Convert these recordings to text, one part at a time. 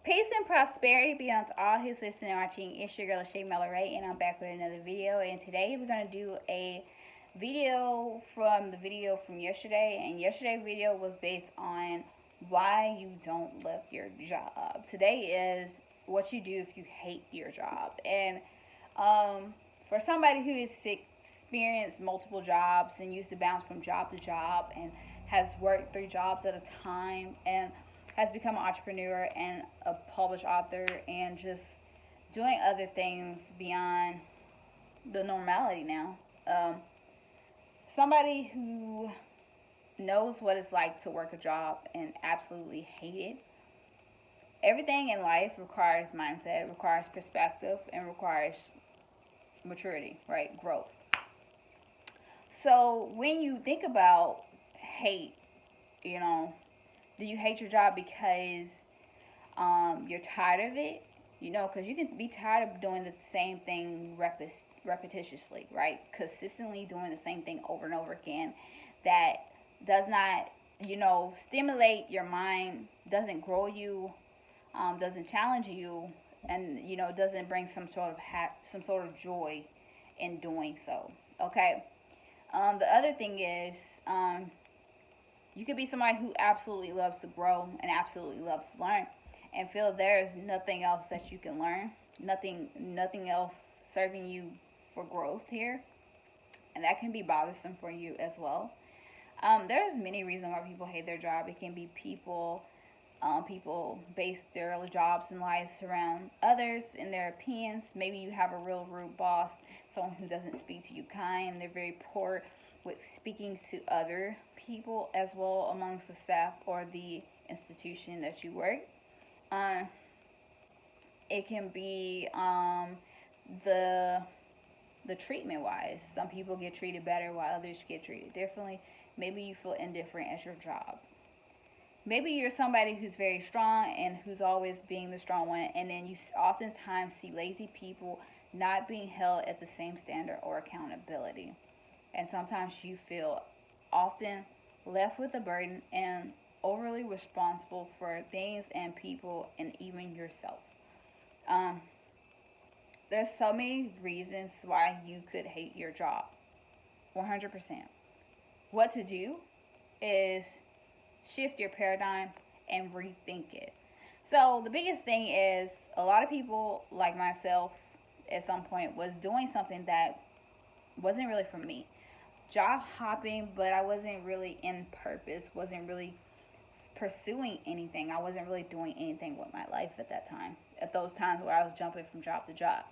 Peace and prosperity be unto all who's listening and watching. It's your girl LaShaWright, and I'm back with another video. And today we're going to do a video from the video from yesterday. And yesterday's video was based on why you don't love your job. Today is what you do if you hate your job. And for somebody who has experienced multiple jobs and used to bounce from job to job and has worked 3 jobs at a time and has become an entrepreneur and a published author and just doing other things beyond the normality now. Somebody who knows what it's like to work a job and absolutely hate it. Everything in life requires mindset, requires perspective, and requires maturity, right? Growth. So when you think about hate, do you hate your job because you're tired of it? Because you can be tired of doing the same thing repetitiously, right? Consistently doing the same thing over and over again that does not, stimulate your mind, doesn't grow you, doesn't challenge you, and, doesn't bring some sort of joy in doing so, okay? The other thing is, you could be somebody who absolutely loves to grow and absolutely loves to learn and feel there's nothing else that you can learn, nothing else serving you for growth here, and that can be bothersome for you as well. There's many reasons why people hate their job. It can be people base their jobs and lives around others and their opinions. Maybe you have a real rude boss, someone who doesn't speak to you kind. They're very poor with speaking to other people as well amongst the staff or the institution that you work. It can be the treatment wise. Some people get treated better while others get treated differently. Maybe you feel indifferent at your job. Maybe you're somebody who's very strong and who's always being the strong one, and then you oftentimes see lazy people not being held at the same standard or accountability. And sometimes you feel often left with a burden and overly responsible for things and people and even yourself. There's so many reasons why you could hate your job. 100%. What to do is shift your paradigm and rethink it. So the biggest thing is a lot of people like myself at some point was doing something that wasn't really for me. Job hopping, but I wasn't really in purpose, wasn't really pursuing anything. I wasn't really doing anything with my life at that time, at those times where I was jumping from job to job.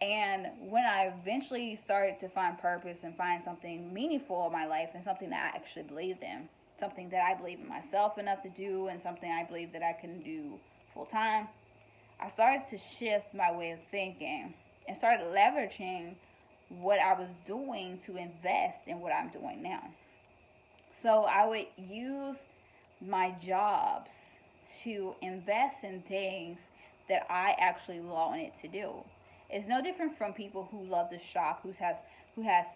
And when I eventually started to find purpose and find something meaningful in my life and something that I actually believed in, something that I believe in myself enough to do and something I believe that I can do full time, I started to shift my way of thinking and started leveraging what I was doing to invest in what I'm doing now. So I would use my jobs to invest in things that I actually wanted to do. It's no different from people who love to shop, who has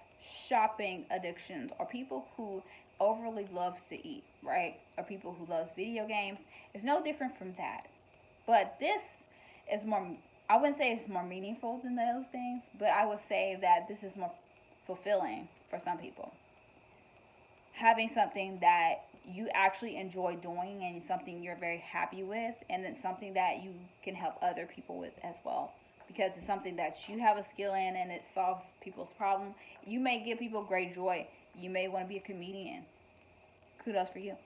shopping addictions, or people who overly loves to eat, right? Or people who loves video games. It's no different from that. But this is more, I wouldn't say it's more meaningful than those things, but I would say that this is more fulfilling for some people. Having something that you actually enjoy doing and something you're very happy with, and it's something that you can help other people with as well. Because it's something that you have a skill in and it solves people's problem. You may give people great joy. You may want to be a comedian. Kudos for you.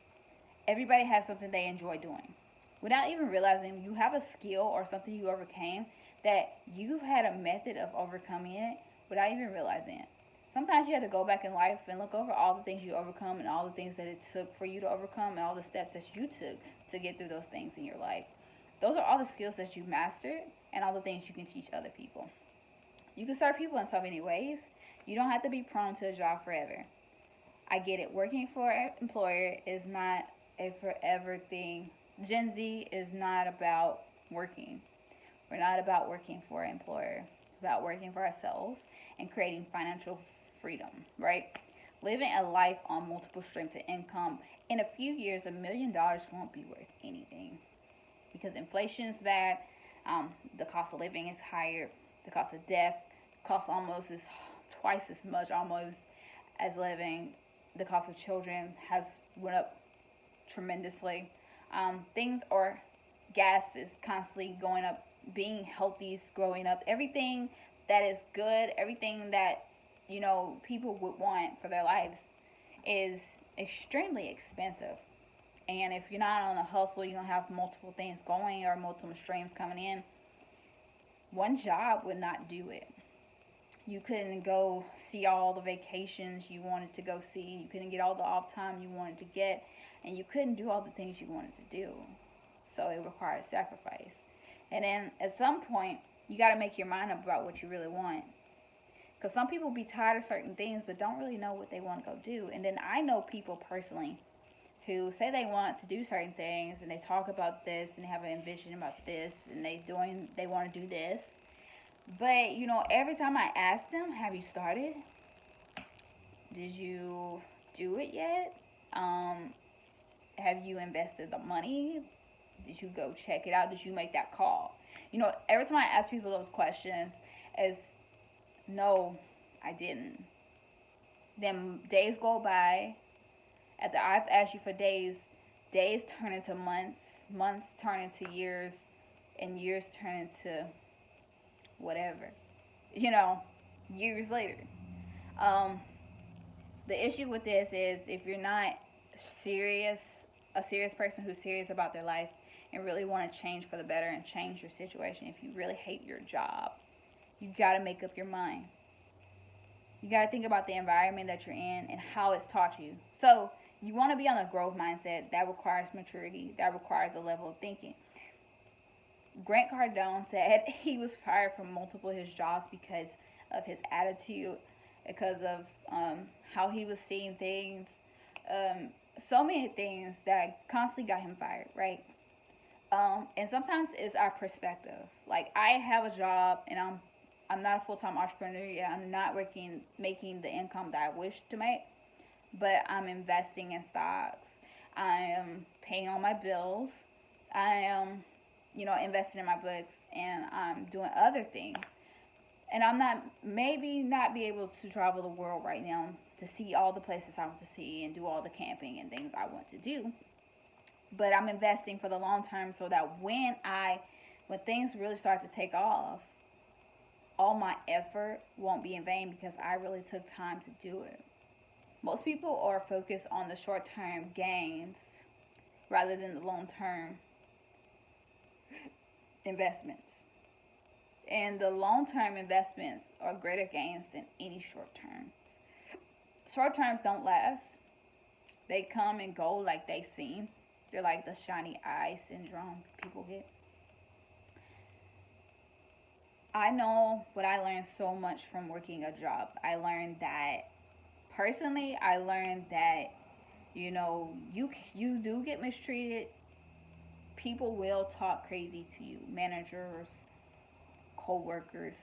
Everybody has something they enjoy doing. Without even realizing you have a skill or something you overcame, that you've had a method of overcoming it without even realizing it. Sometimes you have to go back in life and look over all the things you overcome and all the things that it took for you to overcome and all the steps that you took to get through those things in your life. Those are all the skills that you've mastered and all the things you can teach other people. You can serve people in so many ways. You don't have to be prone to a job forever. I get it. Working for an employer is not a forever thing. Gen Z is not about working. We're not about working for an employer. It's about working for ourselves and creating financial freedom, right? Living a life on multiple streams of income. In a few years, $1 million won't be worth anything. because inflation is bad. The cost of living is higher. The cost of death costs almost is twice as much almost as living. The cost of children has went up tremendously. Things are, gas is constantly going up. Being healthy is growing up. Everything that is good, everything that people would want for their lives is extremely expensive. And if you're not on a hustle, you don't have multiple things going or multiple streams coming in, one job would not do it. You couldn't go see all the vacations you wanted to go see. You couldn't get all the off time you wanted to get. And you couldn't do all the things you wanted to do. So it requires sacrifice. And then at some point, you got to make your mind up about what you really want. Because some people be tired of certain things but don't really know what they want to go do. And then I know people personally who say they want to do certain things and they talk about this and they have a vision about this and they want to do this. But, every time I ask them, have you started? Did you do it yet? Have you invested the money? Did you go check it out? Did you make that call? Every time I ask people those questions, is no, I didn't. Then days go by. After I've asked you for days turn into months, months turn into years, and years turn into whatever. Years later. The issue with this is if you're not a serious person who's serious about their life and really want to change for the better and change your situation, if you really hate your job, you got to make up your mind. You got to think about the environment that you're in and how it's taught you. So you want to be on a growth mindset. That requires maturity. That requires a level of thinking. Grant Cardone said he was fired from multiple of his jobs because of his attitude, because of how he was seeing things, so many things that constantly got him fired, right? And sometimes it's our perspective. Like, I have a job and I'm not a full-time entrepreneur yet. I'm not making the income that I wish to make, but I'm investing in stocks. I am paying all my bills. I am, investing in my books, and I'm doing other things. And I'm not be able to travel the world right now to see all the places I want to see and do all the camping and things I want to do. But I'm investing for the long term so that when things really start to take off, all my effort won't be in vain because I really took time to do it. Most people are focused on the short-term gains rather than the long-term investments. And the long-term investments are greater gains than any short-terms. Short-terms don't last. They come and go like they seem. They're like the shiny eye syndrome people get. I know what I learned so much from working a job. I learned that you do get mistreated. People will talk crazy to you, managers, co-workers,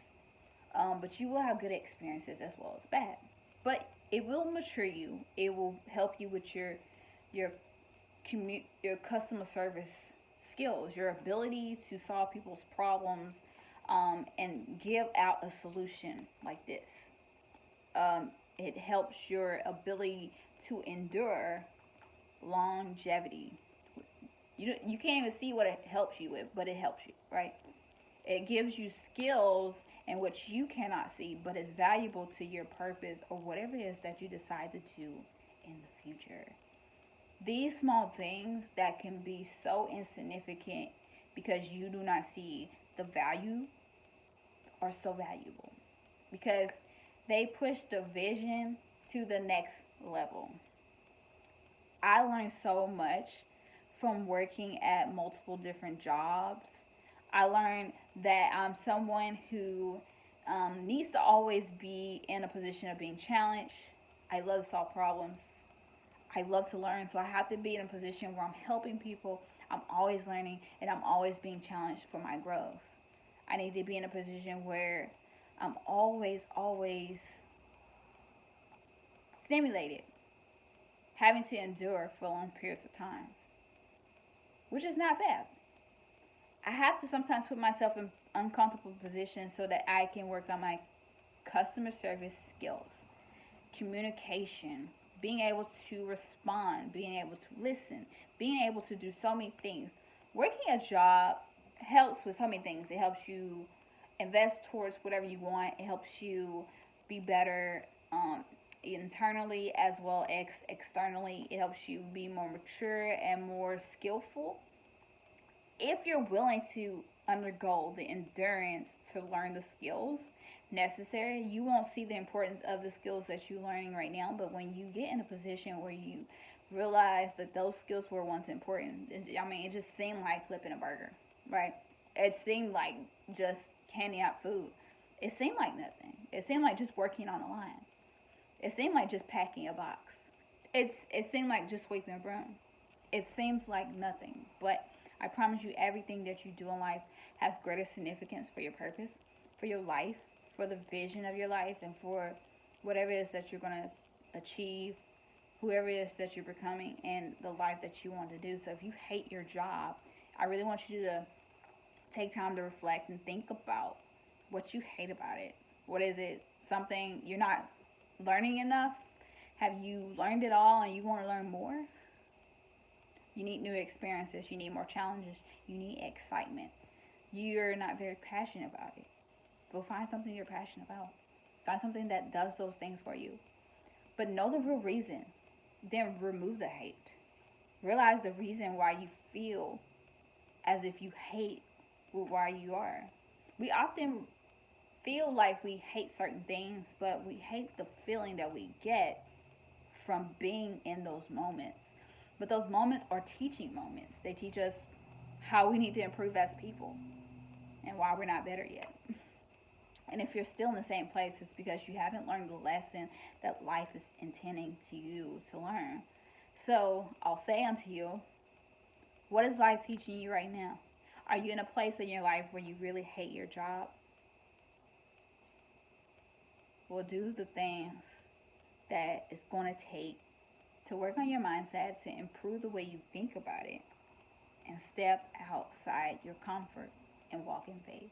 but you will have good experiences as well as bad. But it will mature you. It will help you with your customer service skills, your ability to solve people's problems, and give out a solution like this. It helps your ability to endure longevity. You can't even see what it helps you with, but it helps you, right? It gives you skills in which you cannot see, but is valuable to your purpose or whatever it is that you decide to do in the future. These small things that can be so insignificant because you do not see the value are so valuable because they push the vision to the next level. I learned so much from working at multiple different jobs. I learned that I'm someone who needs to always be in a position of being challenged. I love to solve problems. I love to learn, so I have to be in a position where I'm helping people. I'm always learning, and I'm always being challenged for my growth. I need to be in a position where I'm always stimulated, having to endure for long periods of time, which is not bad. I have to sometimes put myself in uncomfortable positions so that I can work on my customer service skills, communication, being able to respond, being able to listen, being able to do so many things. Working a job helps with so many things. It helps you invest towards whatever you want. It helps you be better internally as well as externally. It helps you be more mature and more skillful. If you're willing to undergo the endurance to learn the skills necessary, you won't see the importance of the skills that you're learning right now. But when you get in a position where you realize that those skills were once important, it just seemed like flipping a burger, right? It seemed like just handing out food. It seemed like nothing. It seemed like just working on a line. It seemed like just packing a box. It seemed like just sweeping a broom. It seems like nothing. But I promise you, everything that you do in life has greater significance for your purpose, for your life, for the vision of your life, and for whatever it is that you're going to achieve, whoever it is that you're becoming, and the life that you want to do. So if you hate your job, I really want you to take time to reflect and think about what you hate about it. What is it? Something you're not learning enough? Have you learned it all and you want to learn more? You need new experiences. You need more challenges. You need excitement. You're not very passionate about it. Go find something you're passionate about. Find something that does those things for you. But know the real reason. Then remove the hate. Realize the reason why you feel as if you hate where you are. We often feel like we hate certain things, but we hate the feeling that we get from being in those moments. But those moments are teaching moments. They teach us how we need to improve as people and why we're not better yet. And if you're still in the same place, it's because you haven't learned the lesson that life is intending to you to learn. So I'll say unto you, what is life teaching you right now? Are you in a place in your life where you really hate your job? Well, do the things that it's going to take to work on your mindset, to improve the way you think about it, and step outside your comfort and walk in faith.